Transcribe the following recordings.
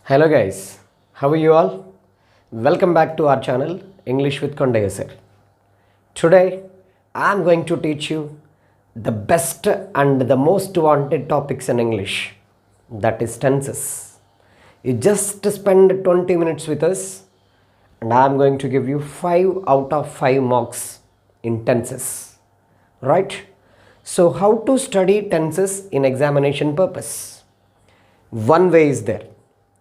Hello guys, how are you all? Welcome back to our channel English with Kondayya sir. Today I am going to teach you the best and the most wanted topics in English, that is tenses. You just spend 20 minutes with us and I am going to give you 5 out of 5 marks in tenses. Right? So how to study tenses in examination purpose? One way is there.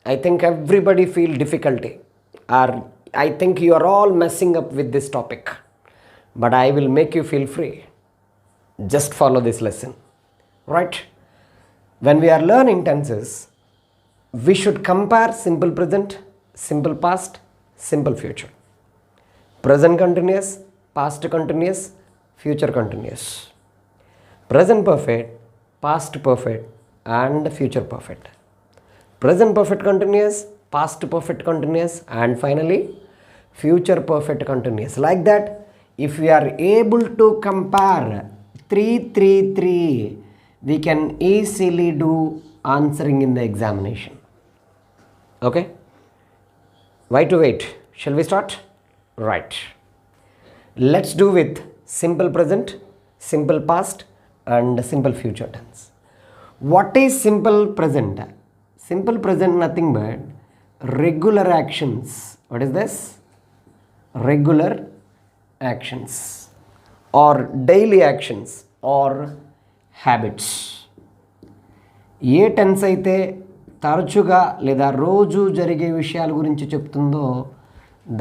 I think everybody feel difficulty, or I think you are all messing up with this topic, but I will make you feel free. Just follow this lesson, right? When we are learning tenses, we should compare simple present, simple past, simple future, present continuous, past continuous, future continuous, present perfect, past perfect, and future perfect. Present perfect continuous, past perfect continuous, and finally future perfect continuous. Like that, if we are able to compare 3, we can easily do answering in the examination. Okay? Why to wait? Shall we start? Right. Let's do with simple present, simple past, and simple future tense. What is simple present? Simple present nothing but regular actions. What is this? Regular actions or daily actions or habits. ఏ tense అయితే తరచుగా లేదా రోజు జరిగే విషయాల గురించి చెప్తుందో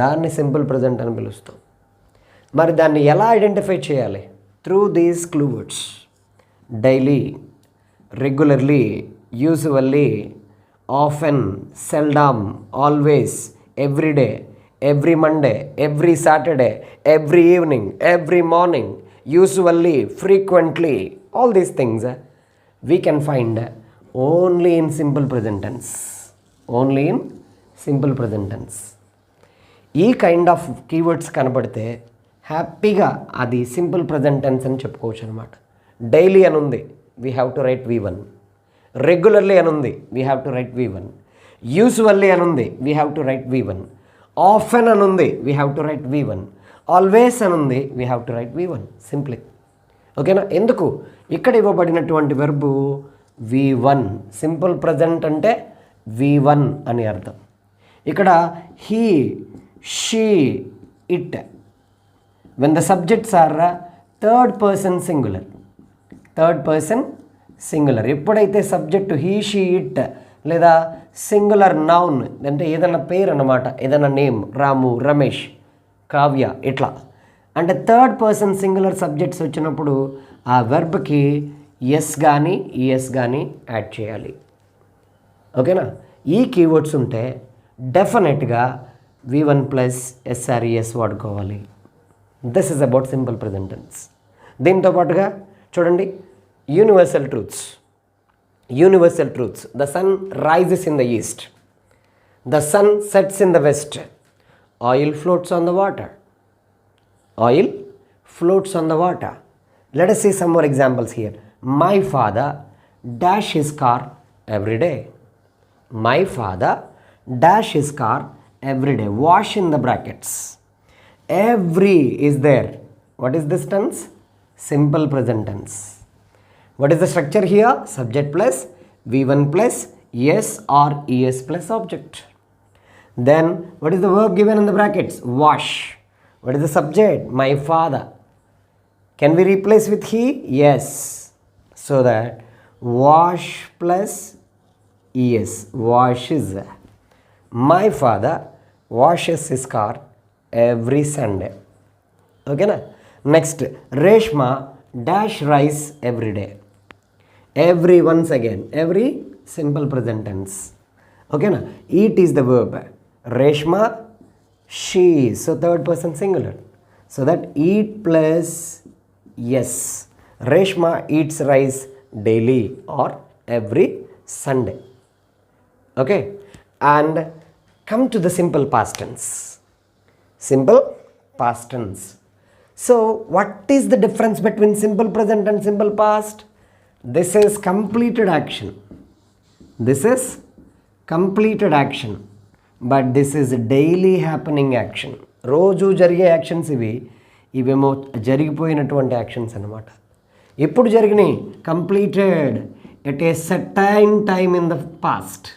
దాన్ని సింపుల్ ప్రజెంట్ అని పిలుస్తాం. మరి దాన్ని ఎలా ఐడెంటిఫై చేయాలి? Through these clue words: daily, regularly, usually, often, seldom, always, every day, every Monday, every Saturday, every evening, every morning, usually, frequently, all these things we can find only in simple present tense. Only in simple present tense. ఈ kind of keywords కనబడితే హ్యాపీగా అది simple present tense అని చెప్పుకోవచ్చు అనమాట. Daily అని ఉంది, we have to write V1. Regularly అని ఉంది, we have to write V1. Usually అని ఉంది, we have to write V1. Often అని ఉంది, we have to write V1. Always అని ఉంది, we have to write V1. Simply. ఓకేనా? ఎందుకు? ఇక్కడ ఇవ్వబడినటువంటి వెర్బు V1. సింపుల్ ప్రజెంట్ అంటే V1 అని అర్థం. ఇక్కడ he, she, it, when the subjects are third person singular. Third person singular. ఎప్పుడైతే సబ్జెక్టు హీ, షీ, ఇట్ లేదా సింగులర్ నౌన్ అంటే ఏదైనా పేరు అన్నమాట, ఏదైనా నేమ్, రాము, రమేష్, కావ్య, ఇట్లా అంటే థర్డ్ పర్సన్ సింగులర్ సబ్జెక్ట్స్ వచ్చినప్పుడు ఆ వెర్బ్కి ఎస్ కానీ ఈఎస్ కానీ యాడ్ చేయాలి. ఓకేనా? ఈ కీవర్డ్స్ ఉంటే డెఫినెట్గా V1 ప్లస్ ఎస్ఆర్ఈఎస్ వాడుకోవాలి. This is about simple present tense. దీంతో పాటుగా చూడండి, universal truths. Universal truths. The sun rises in the east. The sun sets in the west. Oil floats on the water. Oil floats on the water. Let us see some more examples here. My father dash his car every day. My father dash his car every day. Wash in the brackets. Every is there. What is this tense? Simple present tense. What is the structure here? Subject plus V1 plus yes or es plus object. Then what is the verb given in the brackets? Wash. What is the subject? My father. Can we replace with he? Yes. So that wash plus es. Washes. My father washes his car every Sunday. Okay na? Next, Reshma dash rice every day. Every, once again, every simple present tense. Okay na? Eat is the verb. Reshma, she, so third person singular. So that eat plus yes. Reshma eats rice daily or every Sunday. Okay? And come to the simple past tense. Simple past tense. So what is the difference between simple present and simple past? This is completed action. This is completed action, but this is daily happening action. రోజు జరిగే actions ఇవేమో జరిగిపోయినటువంటి actions అన్నమాట. ఎప్పుడు జరిగినాయి? Completed at a certain time in the past,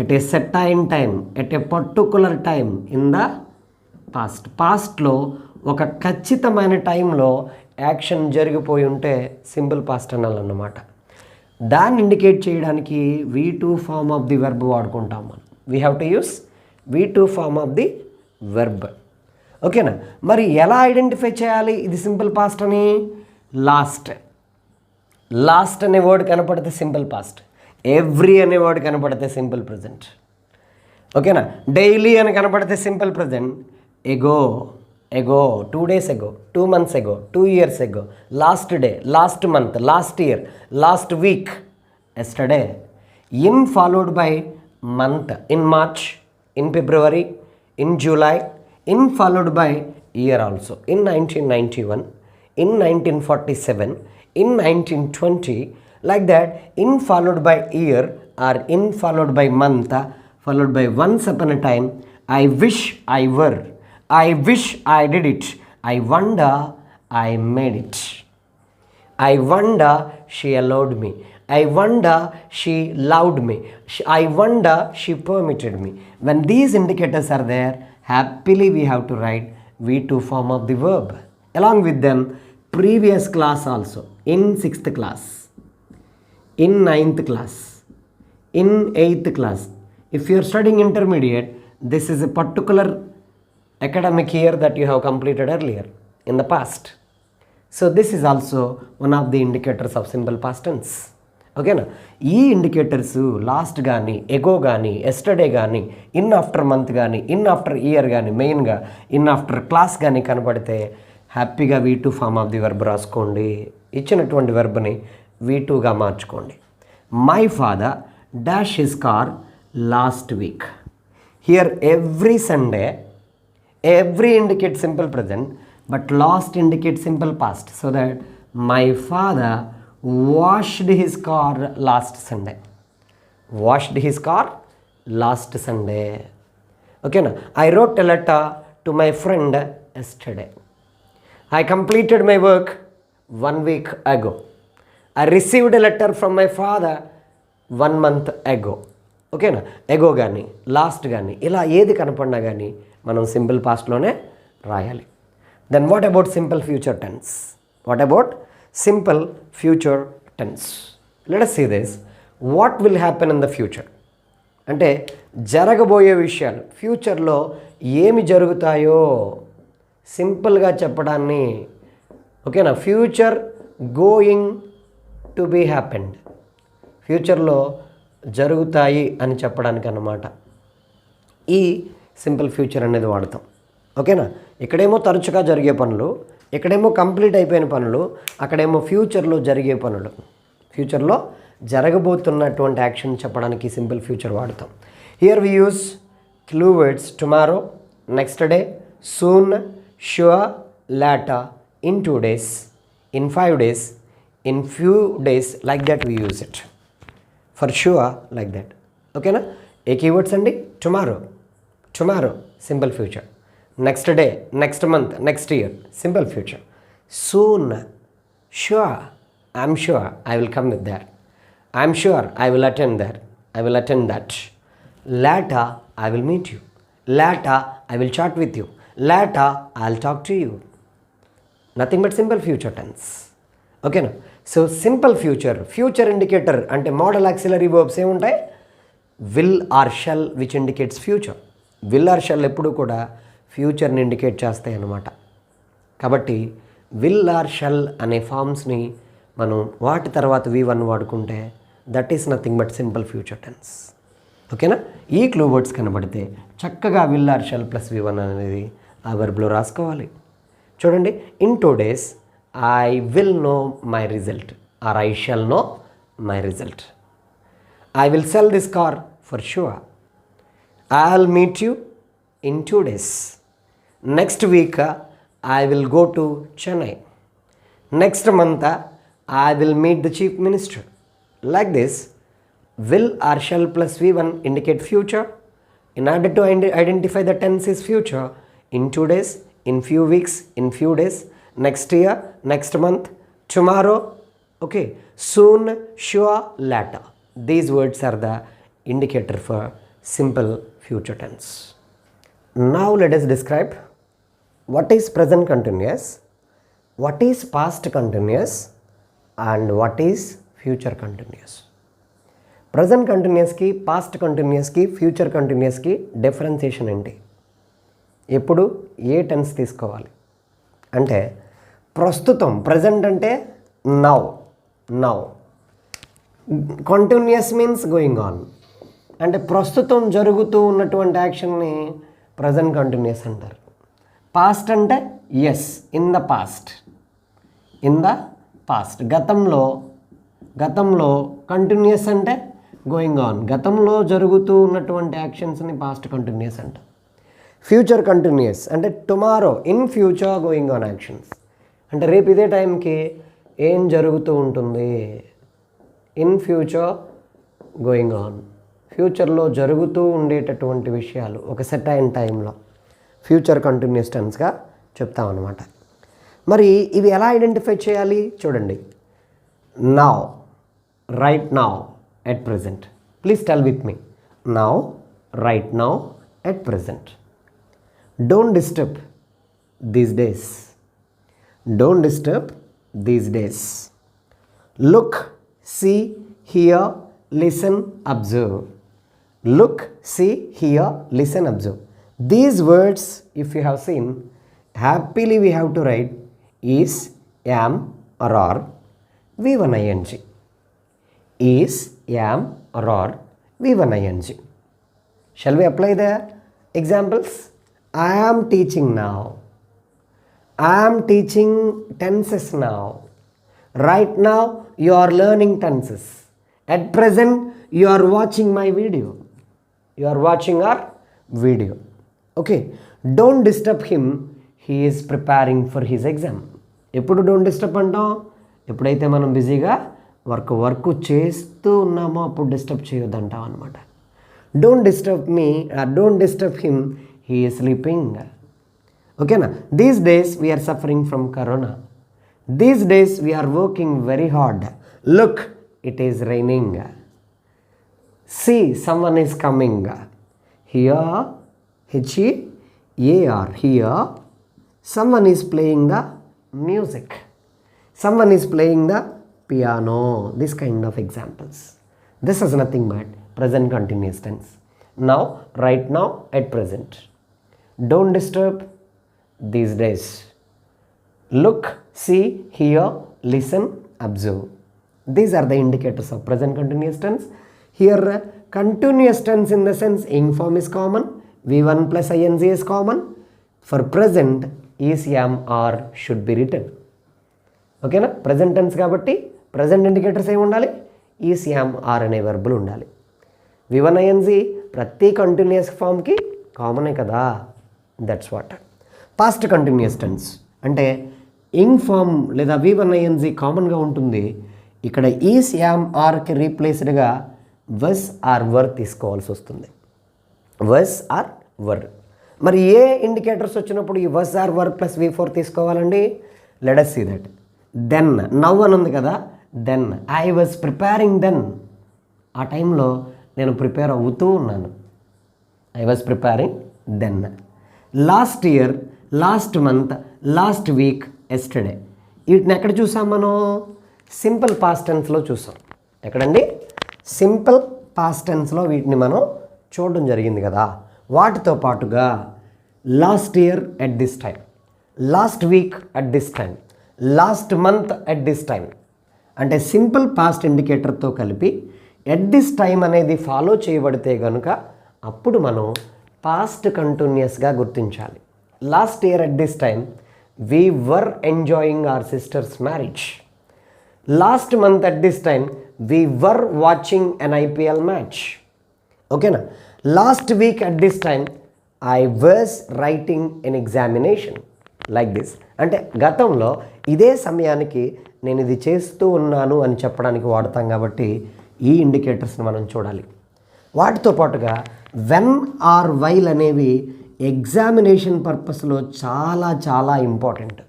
at a certain time, at a particular time in the past. పాస్ట్లో ఒక ఖచ్చితమైన టైంలో యాక్షన్ జరిగిపోయి ఉంటే సింపుల్ పాస్ట్ అనాలన్నమాట. దాన్ని ఇండికేట్ చేయడానికి V2 form of the verb వాడుకుంటాం మనం. We have to use V2 form of the verb. ఓకేనా? మరి ఎలా ఐడెంటిఫై చేయాలి ఇది సింపుల్ పాస్ట్ అని? లాస్ట్ అనే వర్డ్ కనపడితే సింపుల్ పాస్ట్, ఎవ్రీ అనే వర్డ్ కనపడితే సింపుల్ ప్రజెంట్. ఓకేనా? డైలీ అని కనపడితే simple present. Ago, 2 days ago, 2 months ago, 2 years ago, last day, last month, last year, last week, yesterday. In followed by month, in March, in February, in July, in followed by year also, in 1991, in 1947, in 1920, like that. In followed by year or in followed by month, followed by once upon a time. I wish I were, I wish I did it, I wonder I made it, I wonder she allowed me, I wonder she loved me, I wonder she permitted me. When these indicators are there, happily we have to write V2 form of the verb. Along with them, previous class also, in 6th class, in 9th class, in 8th class. If you are studying intermediate, this is a particular academic year that you have completed earlier in the past. So this is also one of the indicators of simple past tense. ఓకేనా? ఈ indicators last కానీ, ఎగో కానీ, yesterday కానీ, in after month కానీ, in after year కానీ, మెయిన్గా in after class కానీ కనపడితే హ్యాపీగా V2 form of the verb రాసుకోండి. ఇచ్చినటువంటి వెర్బ్ని V2గా మార్చుకోండి. My father dash his car last week. Here every Sunday, every indicates simple present, but last indicates simple past. So that my father washed his car last Sunday. Washed his car last Sunday. Okay, now I wrote a letter to my friend yesterday. I completed my work 1 week ago. I received a letter from my father 1 month ago. ఓకేనా? ఎగో కానీ, last కానీ, ఇలా ఏది కనపడినా కానీ మనం simple పాస్ట్లోనే రాయాలి. Then what about simple future tense? What about simple future tense? Let us see this. What will happen in the future అంటే జరగబోయే విషయాలు, ఫ్యూచర్లో ఏమి జరుగుతాయో సింపుల్గా చెప్పడాన్ని, ఓకేనా, future going to be happened, ఫ్యూచర్లో జరుగుతాయి అని చెప్పడానికి అన్నమాట ఈ సింపుల్ ఫ్యూచర్ అనేది వాడతాం. ఓకేనా? ఇక్కడేమో తరచుగా జరిగే పనులు, ఇక్కడేమో కంప్లీట్ అయిపోయిన పనులు, అక్కడేమో ఫ్యూచర్లో జరిగే పనులు, ఫ్యూచర్లో జరగబోతున్నటువంటి యాక్షన్ చెప్పడానికి సింపుల్ ఫ్యూచర్ వాడతాం. Here we use clue words tomorrow, next day, soon, sure, later, in 2 days, in 5 days, in few days, like that we use it. For sure like that. ఓకేనా? ఏ కీవర్డ్స్ అండి? Tomorrow simple future, next day, next month, next year simple future, soon, sure, I'm sure I will come with that, I'm sure I will attend that, I will attend that, later I will meet you, later I will chat with you, later I will talk to you. Nothing but simple future tense. ఓకేనా? So simple future indicator అంటే modal auxiliary verbs ఏముంటాయి? Will or shall which indicates future. Will or shall ఎప్పుడు కూడా ఫ్యూచర్ని indicate చేస్తాయి అన్నమాట. కాబట్టి will or shall అనే ఫామ్స్ని మనం వాటి తర్వాత V1 వాడుకుంటే that is nothing but simple future tense. ఓకేనా? ఈ క్లూ వర్డ్స్ కనబడితే చక్కగా will or shall plus V1 అనేది ఆ వెర్బ్లో రాసుకోవాలి. చూడండి, in 2 days I will know my result or I shall know my result. I will sell this car for sure. I'll meet you in 2 days. Next week I will go to Chennai. Next month I will meet the chief minister. Like this, will or shall plus v1 indicate future. In order to identify the tense is future, in 2 days, in few weeks, in few days, next year, next month, tomorrow, okay, soon, sure, later. These words are the indicator for simple future tense. Now let us describe what is present continuous, what is past continuous, and what is future continuous. Present కంటిన్యూస్కి, past కంటిన్యూస్కి, future కంటిన్యూస్కి differentiation ఏంటి? ఎప్పుడు ఏ tense తీసుకోవాలి అంటే, ప్రస్తుతం present అంటే now, now. Continuous means going on, అంటే ప్రస్తుతం జరుగుతూ ఉన్నటువంటి యాక్షన్ని ప్రజెంట్ కంటిన్యూస్ అంటారు. పాస్ట్ అంటే as, in the past, in the past. గతంలో కంటిన్యూస్ అంటే గోయింగ్ ఆన్, గతంలో జరుగుతూ ఉన్నటువంటి యాక్షన్స్ని పాస్ట్ కంటిన్యూస్ అంట. ఫ్యూచర్ కంటిన్యూస్ అంటే tomorrow, in future going on actions, అంటే రేపు ఇదే టైంకి ఏం జరుగుతూ ఉంటుంది, ఇన్ ఫ్యూచర్ గోయింగ్ ఆన్, ఫ్యూచర్లో జరుగుతూ ఉండేటటువంటి విషయాలు ఒక సెట్ అయిన టైంలో ఫ్యూచర్ కంటిన్యూస్ టెన్స్గా చెప్తామన్నమాట. మరి ఇవి ఎలా ఐడెంటిఫై చేయాలి చూడండి. Now, right now, at present. Please tell with me. Now, right now, at present. Don't disturb these days. Don't disturb these days. Look, see, hear, listen, observe. Look, see, hear, listen, observe. These words, if you have seen, happily we have to write is, am, or are, v1 ing. Is, am, or are, v1 ing. Shall we apply the examples? I am teaching now. I am teaching tenses now. Right now you are learning tenses. At present you are watching my video. You are watching our video. Okay. Don't disturb him. He is preparing for his exam. ఎప్పుడు don't disturb అంటాం? ఎప్పుడైతే మనం బిజీగా work చేస్తూ ఉన్నామో అప్పుడు disturb చేయొద్దంటాం అనమాట. Don't disturb me, don't disturb him, he is sleeping. ఓకేనా? These days we are suffering from corona. These days we are working very hard. Look, it is raining. See, someone is coming. Here, HEAR, here someone is playing the music. Someone is playing the piano. This kind of examples. This is nothing but present continuous tense. Now, right now, at present. Don't disturb these days. Look, see, hear, listen, observe. These are the indicators of present continuous tense. Here, continuous tense in the sense ing form is common. V1 plus ing is common. For present, is, am, are should be written. ఓకేనా? Present tense కాబట్టి present indicators ఏమి ఉండాలి? Is, yam, are అనే వర్బులు ఉండాలి. v1 ing ప్రతి continuous ఫామ్కి కామనే కదా. That's what. Past continuous tense అంటే ఇంగ్ ఫామ్ లేదా v1 ing కామన్గా ఉంటుంది. ఇక్కడ ఈస్, యామ్, ఆర్కి రీప్లేస్డ్గా వస్ ఆర్ వర్ తీసుకోవాల్సి వస్తుంది. వస్ ఆర్ వర్. మరి ఏ ఇండికేటర్స్ వచ్చినప్పుడు ఈ వస్ ఆర్ వర్ ప్లస్ v4 తీసుకోవాలండి? Let us see that. Then, now అని ఉంది కదా, then I was preparing then. ఆ టైంలో నేను ప్రిపేర్ అవుతూ ఉన్నాను. I was preparing then. Last year, last month, last week, yesterday. వీటిని ఎక్కడ చూసాం మనం? సింపుల్ పాస్ట్ టెన్స్లో చూసాం. ఎక్కడండి? సింపుల్ పాస్ట్ టెన్స్లో వీటిని మనం చూడడం జరిగింది కదా. వాటితో పాటుగా last year at this time, last week at this time, last month at this time అంటే సింపుల్ పాస్ట్ ఇండికేటర్తో కలిపి ఎట్ దిస్ టైం అనేది ఫాలో చేయబడితే కనుక అప్పుడు మనం పాస్ట్ కంటిన్యూస్గా గుర్తించాలి. Last year at this time we were enjoying our sister's marriage. Last month at this time we were watching an IPL match. ఓకేనా? Last week at this time I was writing an examination. Like this. అంటే గతంలో ఇదే సమయానికి నేను ఇది చేస్తూ ఉన్నాను అని చెప్పడానికి వాడతాం కాబట్టి ఈ ఇండికేటర్స్ని మనం చూడాలి. వాటితో పాటుగా వెన్ ఆర్ వైల్ అనేవి ఎగ్జామినేషన్ పర్పస్లో చాలా చాలా ఇంపార్టెంట్.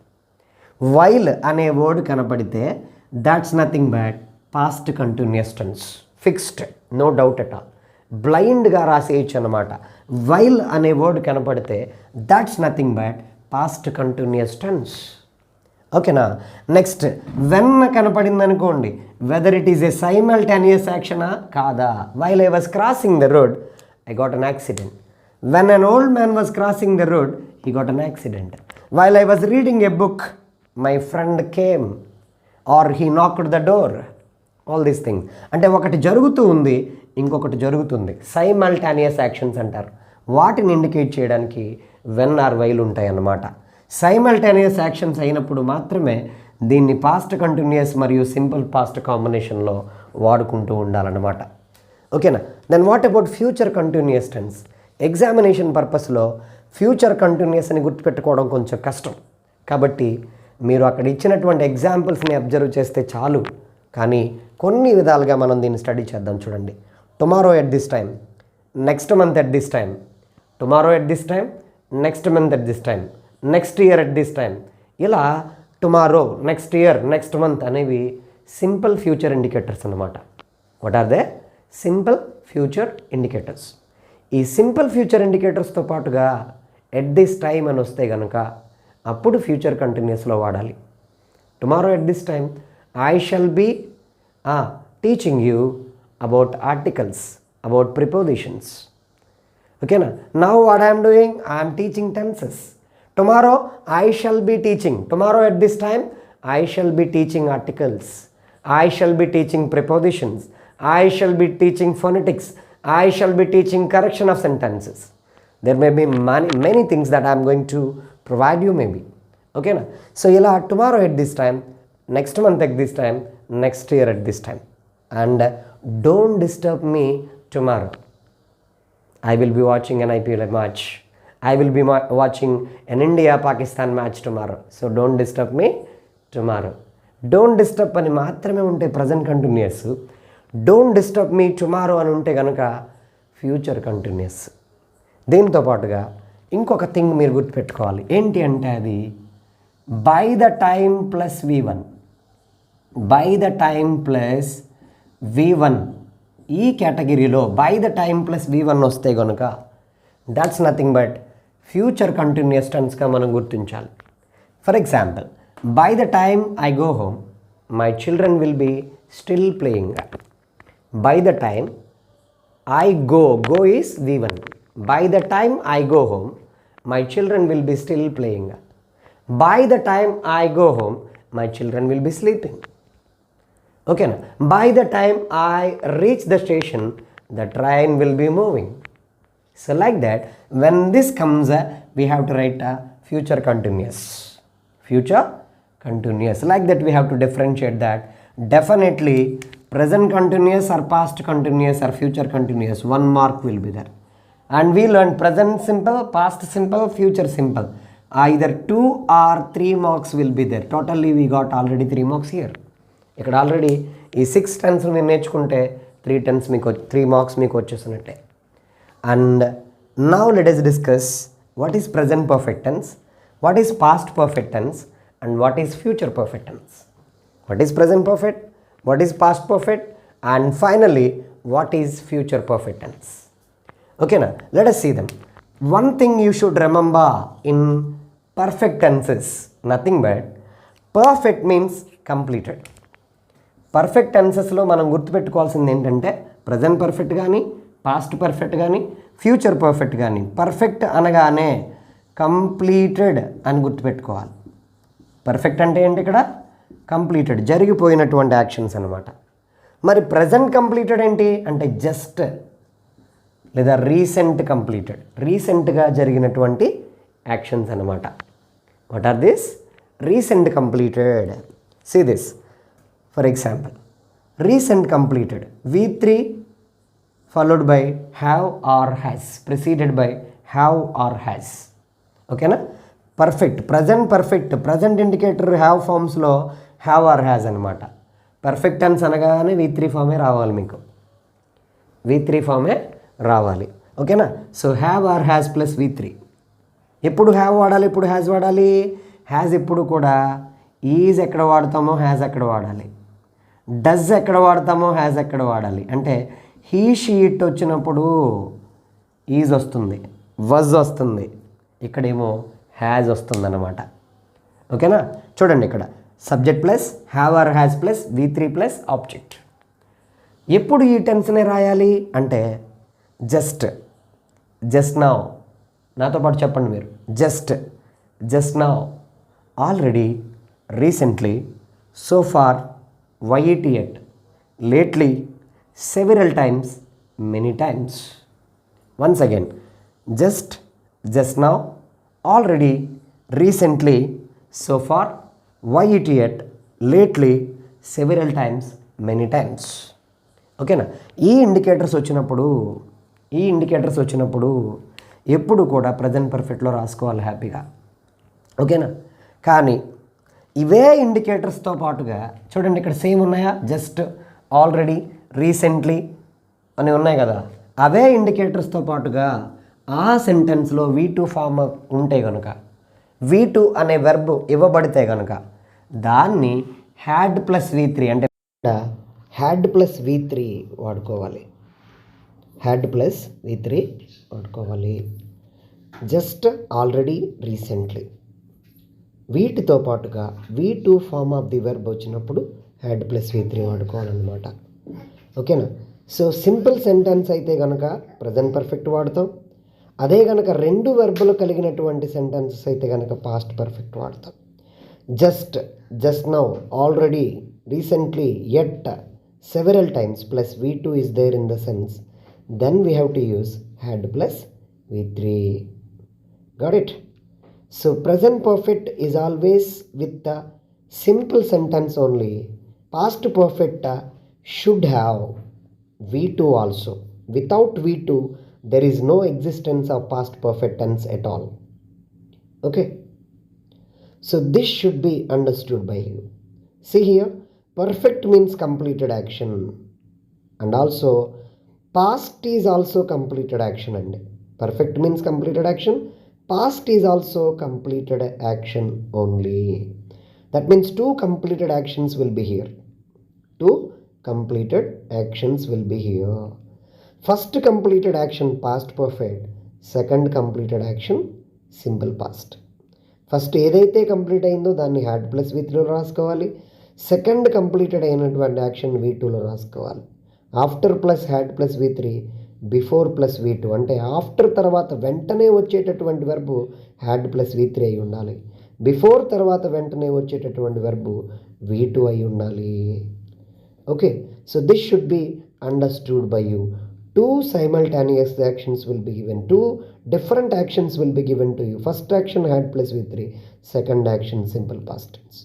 వైల్ అనే వర్డ్ కనపడితే that's nothing but past continuous tense, fixed, no doubt at all. బ్లైండ్గా రాసేయచ్చు అనమాట. వైల్ అనే వర్డ్ కనపడితే that's nothing but past continuous tense. ఓకేనా. నెక్స్ట్ వెన్ కనపడింది అనుకోండి, whether it is a simultaneous యాక్షనా కాదా. While I was crossing the road I got an accident. When an old man was crossing the road he got an accident. While I was reading a book my friend came or he knocked the door. All these things అంటే ఒకటి జరుగుతూ ఉంది, ఇంకొకటి జరుగుతుంది, simultaneous actions అంటారు. వాటిని indicate చేయడానికి when or while ఉంటాయి అన్నమాట. సైమల్టేనియస్ యాక్షన్స్ అయినప్పుడు మాత్రమే దీన్ని పాస్ట్ కంటిన్యూస్ మరియు సింపుల్ పాస్ట్ కాంబినేషన్లో వాడుకుంటూ ఉండాలన్నమాట. ఓకేనా. Then what about future continuous tense? Examination పర్పస్లో ఫ్యూచర్ కంటిన్యూస్ అని గుర్తుపెట్టుకోవడం కొంచెం కష్టం. కాబట్టి మీరు అక్కడ ఇచ్చినటువంటి ఎగ్జాంపుల్స్ని అబ్జర్వ్ చేస్తే చాలు. కానీ కొన్ని విధాలుగా మనం దీన్ని స్టడీ చేద్దాం. చూడండి, tomorrow at this time, next month at this time, tomorrow at this time, next month at this time, next year at this time. ఇలా tomorrow, next year, next month అనేవి సింపుల్ ఫ్యూచర్ ఇండికేటర్స్ అన్నమాట. What are they? Simple future indicators. ఈ simple future ఇండికేటర్స్తో పాటుగా at this time అని వస్తే కనుక అప్పుడు ఫ్యూచర్ కంటిన్యూస్లో వాడాలి. Tomorrow at this time I shall be teaching you about articles, about prepositions. ఓకేనా. Now what I'm doing? I'm teaching tenses. Tomorrow I shall be teaching. Tomorrow at this time I shall be teaching articles. I shall be teaching prepositions. I shall be teaching phonetics. I shall be teaching correction of sentences. There may be many things that I am going to provide you maybe. Okay na? So ila tomorrow at this time, next month at this time, next year at this time. And don't disturb me tomorrow. I will be watching an IPL match. I will be watching an India-Pakistan match tomorrow. So don't disturb me tomorrow. Don't disturb అని మాత్రమే ఉంటే present continuous. Don't disturb me tomorrow అని ఉంటే కనుక future continuous. దీంతో పాటుగా ఇంకొక thing మీరు గుర్తుపెట్టుకోవాలి. ఏంటి అంటే అది by the time plus V1. By the time plus V1 ఈ కేటగిరీలో by the time plus V1 వస్తే కనుక that's nothing but future continuous టెన్స్గా మనం గుర్తించాలి. For example, by the time I go home my children will be still playing. By the time I go is V1. By the time I go home my children will be still playing. By the time I go home my children will be sleeping. ఓకేనా. By the time I reach the station the train will be moving. So like that, when this comes, we have to write a future continuous. Future continuous. Like that, we have to differentiate that. Definitely, present continuous or past continuous or future continuous, 1 mark will be there. And we learned present simple, past simple, future simple. Either 2 or 3 marks will be there. Totally, we got already 3 marks here. ఇక్కడ already ఈ 6 tense మీరు నేర్చుకుంటే 3 marks మీకు వచ్చేసినట్టే. And now let us discuss what is present perfect tense, what is past perfect tense, and what is future perfect tense. What is present perfect, what is past perfect, and finally what is future perfect tense. Okay, now let us see them. One thing you should remember in perfect tenses, nothing but perfect means completed. Perfect టెన్సెస్లో మనం గుర్తుపెట్టుకోవాల్సింది ఏంటంటే present perfect కానీ, past perfect కానీ, future perfect కానీ, perfect అనగానే completed అని గుర్తుపెట్టుకోవాలి. పర్ఫెక్ట్ అంటే ఏంటి? ఇక్కడ కంప్లీటెడ్, జరిగిపోయినటువంటి యాక్షన్స్ అనమాట. మరి ప్రజెంట్ కంప్లీటెడ్ ఏంటి అంటే జస్ట్ లేదా రీసెంట్ కంప్లీటెడ్, రీసెంట్గా జరిగినటువంటి యాక్షన్స్ అనమాట. What are this? Recent completed. See this. For example, recent completed V3 followed by have or has, preceded by have or has. ఓకేనా. Perfect, present perfect, present indicator have ఫామ్స్లో have or has అనమాట. Perfect tense అనగానే V3 ఫామే రావాలి మీకు, V3 ఫామే రావాలి. ఓకేనా? So have or has plus V3. ఎప్పుడు హ్యావ్ వాడాలి, ఎప్పుడు హ్యాస్ వాడాలి? హ్యాస్ ఎప్పుడు కూడా ఈజ్ ఎక్కడ వాడతామో హ్యాస్ ఎక్కడ వాడాలి, డస్ ఎక్కడ వాడతామో హ్యాస్ ఎక్కడ వాడాలి. అంటే హీ షీ ఇట్ వచ్చినప్పుడు ఈజ్ వస్తుంది, వజ్ వస్తుంది, ఇక్కడేమో హ్యాజ్ వస్తుంది అన్నమాట. ఓకేనా? చూడండి, ఇక్కడ subject plus have or has plus V3 plus object. ఎప్పుడు ఈ టెన్స్నే రాయాలి అంటే జస్ట్ నౌ. నాతో పాటు చెప్పండి మీరు. Just now, already, recently, so far, YET yet, lately, several times, many times. Once again, just now, already, recently, so far, YET yet, lately, several times, many times. ఓకేనా? ఈ ఇండికేటర్స్ వచ్చినప్పుడు ఎప్పుడు కూడా present పర్ఫెక్ట్లో రాసుకోవాలి హ్యాపీగా. ఓకేనా? కానీ ఇవే ఇండికేటర్స్తో పాటుగా చూడండి, ఇక్కడ సేమ్ ఉన్నాయా? జస్ట్, ఆల్రెడీ, రీసెంట్లీ అని ఉన్నాయి కదా. అవే ఇండికేటర్స్తో పాటుగా ఆ సెంటెన్స్లో V2 ఫామ్ ఉంటే కనుక, V2 అనే వెర్బ్ ఇవ్వబడితే కనుక దాన్ని హ్యాడ్ ప్లస్ V3 అంటే హ్యాడ్ ప్లస్ V3 వాడుకోవాలి. హ్యాడ్ ప్లస్ V3 వాడుకోవాలి. జస్ట్, ఆల్రెడీ, రీసెంట్లీ వీటితో పాటుగా V2 form of the verb వచ్చినప్పుడు హ్యాడ్ ప్లస్ V3 వాడుకోవాలన్నమాట. ఓకేనా? సో సింపుల్ సెంటెన్స్ అయితే కనుక ప్రజెంట్ పర్ఫెక్ట్ వాడతాం. అదే కనుక రెండు వెర్బులు కలిగినటువంటి సెంటెన్సెస్ అయితే కనుక పాస్ట్ పర్ఫెక్ట్ వాడతాం. Just now, already, recently, yet, several times plus V2 is there in the sense, then we have to use had plus V3. Got it? So present perfect is always with the simple sentence only. Past perfect should have V2 also. Without V2 there is no existence of past perfect tense at all. Okay? So this should be understood by you. See here, perfect means completed action, and also past is also completed action. And perfect means completed action, past is also completed action only. That means two completed actions will be here. First completed action past perfect, second completed action simple past. First ఏదైతే complete అయిందో దాన్ని had plus V3లో రాసుకోవాలి. Second completed అయినటువంటి action V2లో రాసుకోవాలి. After plus had plus V3, before plus V2 అంటే after తర్వాత వెంటనే వచ్చేటటువంటి వెర్బు హ్యాడ్ ప్లస్ V3 అయి ఉండాలి. బిఫోర్ తర్వాత వెంటనే వచ్చేటటువంటి వెర్బు V2 అయి ఉండాలి. Okay, so this should be understood by you. Two simultaneous actions will be given. Two different actions will be given to you. First action had plus V3, second action simple past tense.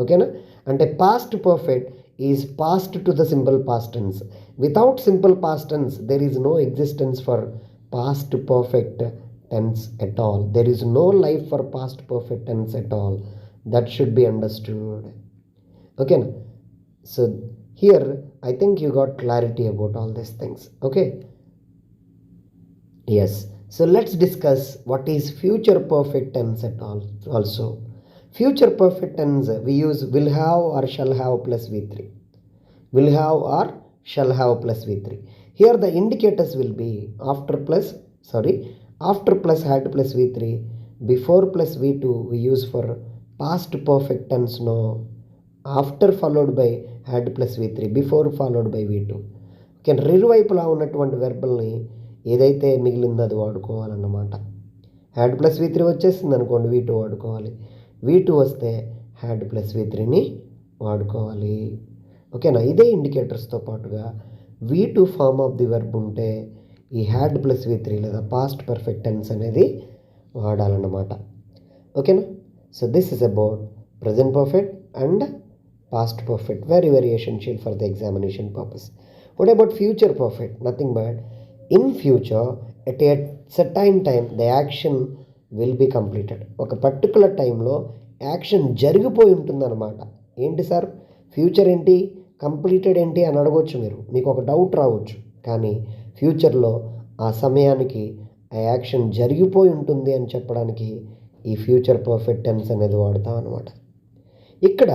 Okay na? And a past perfect is past to the simple past tense. Without simple past tense, there is no existence for past perfect tense at all. There is no life for past perfect tense at all. That should be understood. Okay na? So here I think you got clarity about all these things. Okay, yes, so let's discuss what is future perfect tense at all. Also future perfect tense we use will have or shall have plus V3. Will have or shall have plus V3. Here the indicators will be after plus had plus V3, before plus V2 we use for past perfect tense no, after followed by had plus V3, before followed by V2. Okay, రెండు వైపులా ఉన్నటువంటి వెర్బల్ని ఏదైతే మిగిలిందో అది వాడుకోవాలన్నమాట. Had plus V3 వచ్చేసింది అనుకోండి, V2 వాడుకోవాలి. V2 వస్తే had plus V3ని వాడుకోవాలి. ఓకేనా? ఇదే ఇండికేటర్స్తో పాటుగా V2 form of the verb ఉంటే ఈ హ్యాడ్ ప్లస్ V3 లేదా పాస్ట్ పర్ఫెక్ట్ టెన్స్ అనేది వాడాలన్నమాట. ఓకేనా? So this is about present perfect and past perfect, very very essential for the examination purpose. What about future perfect? Nothing but in future at a certain time the action will be completed. ఒక particular టైంలో action జరిగిపోయి ఉంటుందన్నమాట. ఏంటి sir future ఏంటి? Completed ఏంటి అని అడగవచ్చు మీకు ఒక డౌట్ రావచ్చు. కానీ ఫ్యూచర్లో ఆ సమయానికి ఆ యాక్షన్ జరిగిపోయి ఉంటుంది అని చెప్పడానికి ఈ ఫ్యూచర్ పర్ఫెక్ట్ టెన్స్ అనేది వాడతాం అనమాట. ఇక్కడ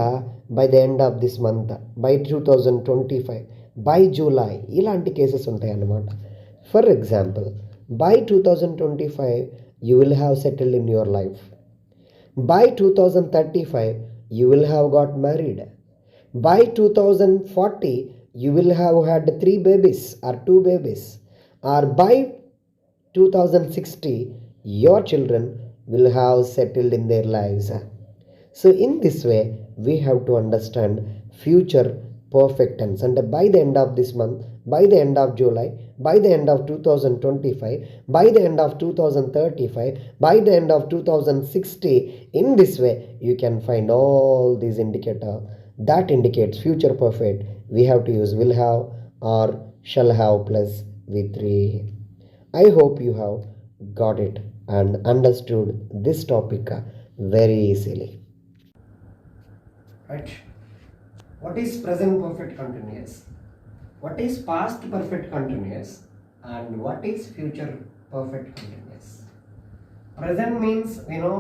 by the end of this month, by 2025, by July ఇలాంటి కేసెస్ ఉంటాయి అన్నమాట. For example, by 2025 you will have settled in your life. By 2035 you will have got married. By 2040 you will have had 3 babies or 2 babies. Or by 2060 your children will have settled in their lives. So in this way we have to understand future perfect tense. And by the end of this month, by the end of July, by the end of 2025, by the end of 2035, by the end of 2060, in this way you can find all these indicator that indicates future perfect. We have to use will have or shall have plus v3. I hope you have got it and understood this topic very easily. Right? What is present perfect continuous? What is past perfect continuous? And what is future perfect continuous? Present means we know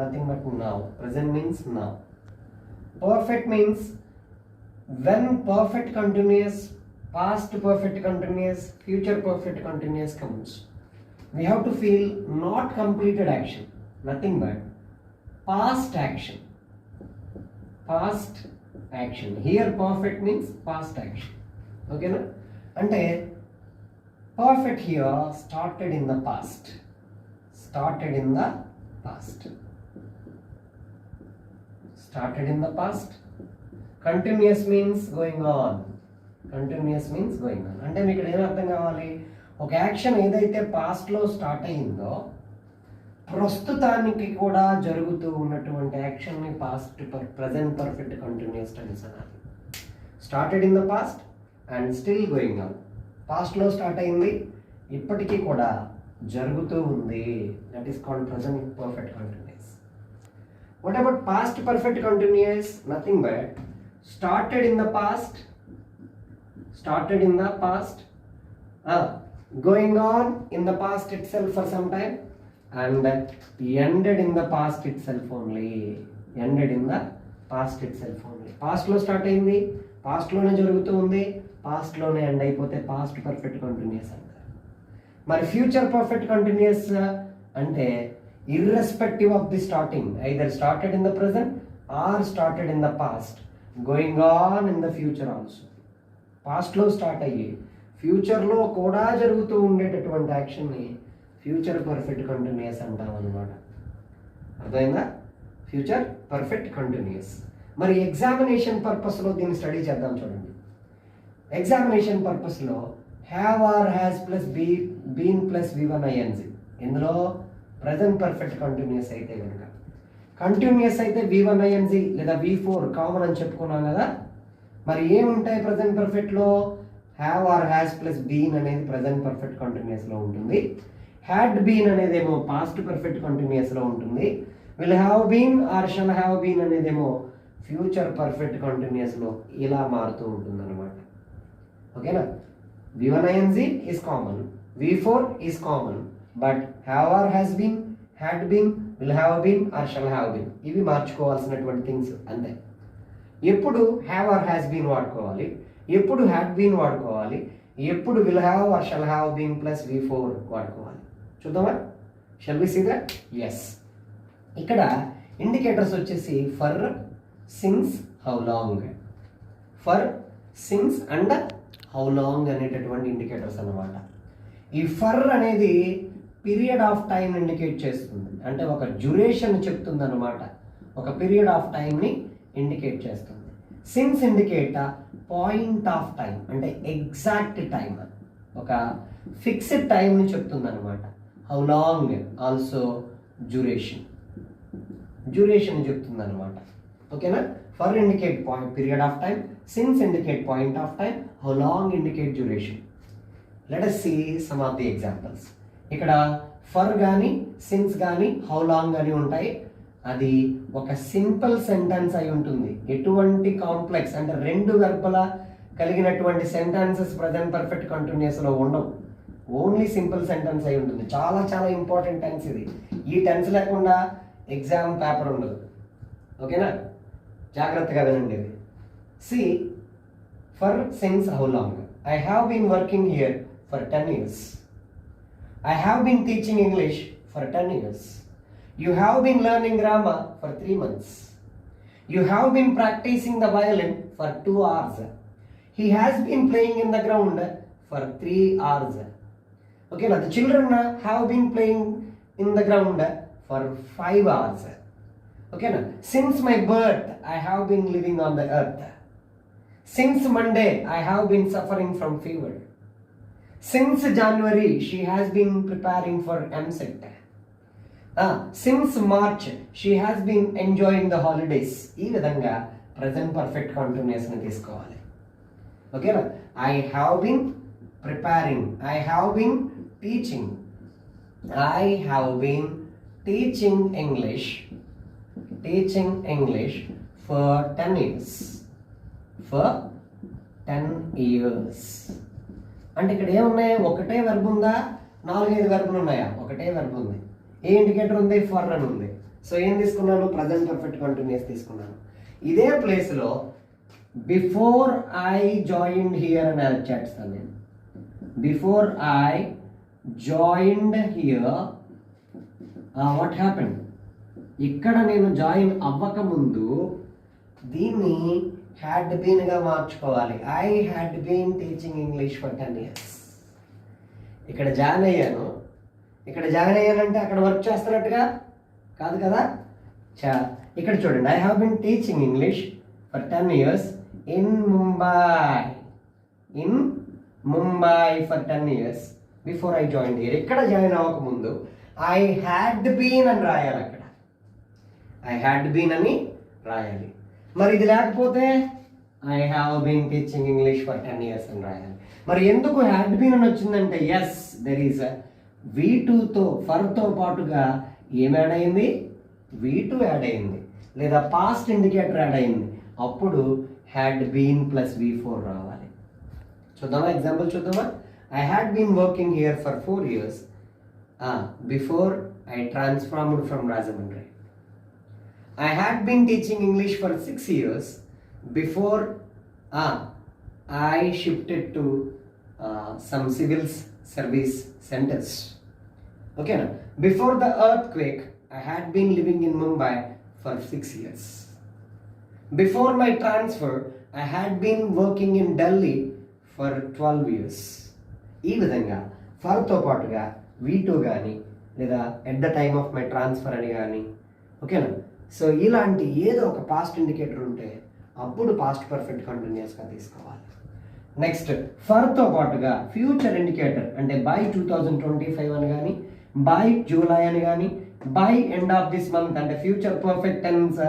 nothing but now. Present means now. Perfect means when perfect continuous, past perfect continuous, future perfect continuous comes, we have to feel not completed action, nothing but past action. Past action. Here perfect means past action. Okay na? Ante perfect here started in the past. Started in the past. Started in the past. Continuous means going on. Continuous means going on. అంటే మీకు ఏం అర్థం కావాలి? ఒక action ఏదైతే పాస్ట్లో start అయిందో ప్రస్తుతానికి కూడా జరుగుతూ ఉన్నటువంటి యాక్షన్ని past present perfect continuous tense అనాలి. Started in the past and still going on. పాస్ట్లో స్టార్ట్ అయింది, ఇప్పటికీ కూడా జరుగుతూ ఉంది. That is called present perfect continuous. What about past perfect continuous? Nothing but started in the past, started in the past, going on in the past itself for some time, and ended in the past itself only. Ended in the past itself only. Past లో start అయింది, past లోనే జరుగుతూ ఉంది, past లోనే end అయిపోతే past perfect continuous అంటారు. మరి future perfect continuous అంటే irrespective of the starting, either started in the present or started in the past, going on in the future also. పాస్ట్లో స్టార్ట్ అయ్యి ఫ్యూచర్లో కూడా జరుగుతూ ఉండేటటువంటి యాక్షన్ని ఫ్యూచర్ పర్ఫెక్ట్ కంటిన్యూస్ అంటాం అన్నమాట. అర్థమైందా? Future perfect continuous. మరి ఎగ్జామినేషన్ పర్పస్లో దీన్ని స్టడీ చేద్దాం చూడండి. ఎగ్జామినేషన్ పర్పస్లో have or has plus been plus v1 ing. ఇందులో ప్రజెంట్ పర్ఫెక్ట్ కంటిన్యూస్ అయితే కనుక, కంటిన్యూస్ అయితే v1 ing లేదా v4 కామన్ అని చెప్పుకున్నాం కదా. మరి ఏముంటాయి ప్రజెంట్ పర్ఫెక్ట్లో? Have or has plus been అనేది ప్రజెంట్ పర్ఫెక్ట్ కంటిన్యూస్లో ఉంటుంది. హ్యాడ్ బీన్ అనేదేమో పాస్ట్ పర్ఫెక్ట్ కంటిన్యూస్లో ఉంటుంది. Will have been or shall have been అనేదేమో ఫ్యూచర్ పర్ఫెక్ట్ కంటిన్యూస్లో ఇలా మారుతూ ఉంటుంది అనమాట. ఓకేనా? v1 ing is common, v4 is common, but have or has been, had been, will have been or shall have been ఇవి మార్చుకోవాల్సినటువంటి థింగ్స్ అంతే. ఎప్పుడు హ్యావ్ ఆర్ హ్యాస్ బీన్ వాడుకోవాలి, ఎప్పుడు హ్యాడ్ బీన్ వాడుకోవాలి, ఎప్పుడు will have or shall have been plus v4 వాడుకోవాలి. చూద్దామా? Shall we see that? Yes. ఇక్కడ ఇండికేటర్స్ వచ్చేసి for, since, how long. For, since and how long అనేటటువంటి ఇండికేటర్స్ అన్నమాట. ఈ ఫర్ అనేది పీరియడ్ ఆఫ్ టైం ఇండికేట్ చేస్తుంది, అంటే ఒక డ్యూరేషన్ చెప్తుంది అన్నమాట, ఒక పీరియడ్ ఆఫ్ టైంని ఇండికేట్ చేస్తుంది. Since indicate point of time, అంటే ఎగ్జాక్ట్ టైం, ఒక ఫిక్స్డ్ టైంని చెప్తుంది అనమాట. How long also duration, duration చెప్తుంది అనమాట. ఓకేనా? For indicate point period of time, since indicate point of time, how long indicate duration. Let us see some of the examples. ఇక్కడ for కానీ, since కానీ, హౌ లాంగ్ కానీ ఉంటాయి. అది ఒక సింపుల్ సెంటెన్స్ అయి ఉంటుంది. ఎటువంటి కాంప్లెక్స్ అంటే రెండు వెర్బల కలిగినటువంటి సెంటెన్సెస్ ప్రజెంట్ పర్ఫెక్ట్ కంటిన్యూస్లో ఉండవు. ఓన్లీ సింపుల్ సెంటెన్స్ అయి ఉంటుంది. చాలా చాలా ఇంపార్టెంట్ టెన్స్ ఇది. ఈ టెన్స్ లేకుండా ఎగ్జామ్ పేపర్ ఉండదు. ఓకేనా, జాగ్రత్తగా వినండి ఇది. See for since how long I have been working here for 10 years. I have been teaching English for 10 years. You have been learning grammar for 3 months. You have been practicing the violin for 2 hours. He has been playing in the ground for 3 hours. Okay, now the children have been playing in the ground for 5 hours. Okay, now since my birth I have been living on the earth. Since Monday I have been suffering from fever. Since January she has been preparing for MSET. Since March she has been enjoying the holidays. ఈ విధంగా present perfect కంటిన్యూస్ని తీసుకోవాలి. ఓకేనా, I have been preparing, I have been teaching, I have been teaching English for 10 years. For 10 years. అంటే ఇక్కడ ఏమున్నాయి? ఒకటే verb ఉందా, 4-5 వెర్బులు ఉన్నాయా? ఒకటే వెర్బ్ ఉంది. ఏ ఇండికేటర్ ఉంది? ఫర్ అని ఉంది. సో ఏం తీసుకున్నాను? ప్రజెంట్ పర్ఫెక్ట్ కంటిన్యూస్ తీసుకున్నాను. ఇదే ప్లేస్లో బిఫోర్ ఐ జాయిన్డ్ హియర్ అని యాడ్ చేస్తాను నేను. Before I joined here what happened? ఇక్కడ నేను జాయిన్ అవ్వకముందు దీన్ని హ్యాడ్ బీన్గా మార్చుకోవాలి. I had been teaching English for 10 years. ఇక్కడ జాయిన్ అయ్యాను. ఇక్కడ జాయిన్ అయ్యానంటే అక్కడ వర్క్ చేస్తున్నట్టుగా కాదు కదా. ఇక్కడ చూడండి, I have been teaching English for 10 years in Mumbai for 10 years before I join here. ఇక్కడ జాయిన్ అవ్వకముందు ఐ హ్యాడ్ బీన్ అని రాయాలి. అక్కడ ఐ హ్యాడ్ బీన్ అని రాయాలి. మరి ఇది లేకపోతే I have been teaching English for 10 years అని రాయాలి. మరి ఎందుకు హ్యాడ్ బీన్ అని వచ్చిందంటే ఎస్ దెర్ ఈస్ V2తో ఫర్తో పాటుగా ఏం యాడ్ అయింది? V2 యాడ్ అయింది, లేదా పాస్ట్ ఇండికేటర్ యాడ్ అయింది. అప్పుడు హ్యాడ్ బీన్ ప్లస్ V4 రావాలి. చూద్దామా, ఎగ్జాంపుల్ చూద్దామా. I had been working here for 4 years before I transformed from Rajahmundry. I had been teaching English for 6 years before I shifted to some civil service centers. Okay, now before the earthquake I had been living in Mumbai for 6 years. Before my transfer I had been working in Delhi for 12 years. ఈ విధంగా ఫర్తో పాటుగా V2 కానీ లేదా at the time of my transfer అని కానీ. ఓకేనా, so ఇలాంటి ఏదో ఒక పాస్ట్ ఇండికేటర్ ఉంటే అప్పుడు పాస్ట్ పర్ఫెక్ట్ కంటిన్యూస్గా తీసుకోవాలి. నెక్స్ట్ ఫర్తో పాటుగా ఫ్యూచర్ ఇండికేటర్ అంటే బై 2025 అని కానీ, బై జూలై అని కానీ, by end of this month అంటే ఫ్యూచర్ పర్ఫెక్ట్ టెన్స్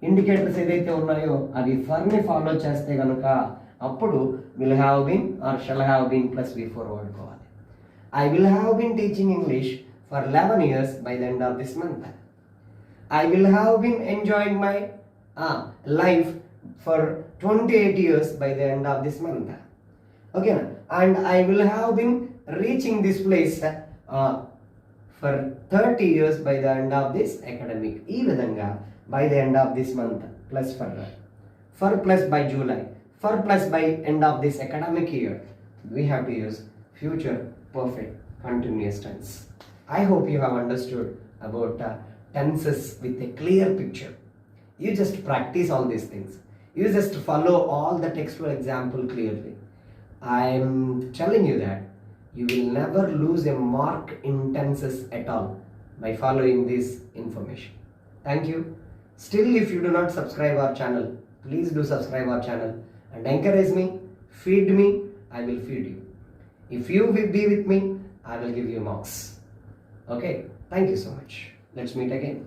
ఇండికేటర్స్ ఏదైతే ఉన్నాయో అవి ఫర్ని ఫాలో చేస్తే కనుక అప్పుడు will have been or shall have been plus V4 వాడుకోవాలి. I will have been teaching English for 11 years by the end of this month. I will have been enjoying my life for 28 years by the end of this month. Okay, and I will have been reaching this place for 30 years by the end of this academic. ఈ విధంగా by the end of this month plus for plus by July, for plus by end of this academic year. We have to use future perfect continuous tense. I hope you have understood about tenses with a clear picture. You just practice all these things. You just follow all the textual example clearly. I am telling you that you will never lose a mark in tenses at all by following this information. Thank you. Still, if you do not subscribe our channel, please do subscribe our channel and encourage me, feed me, I will feed you. If you will be with me, I will give you marks. Okay, thank you so much. Let's meet again.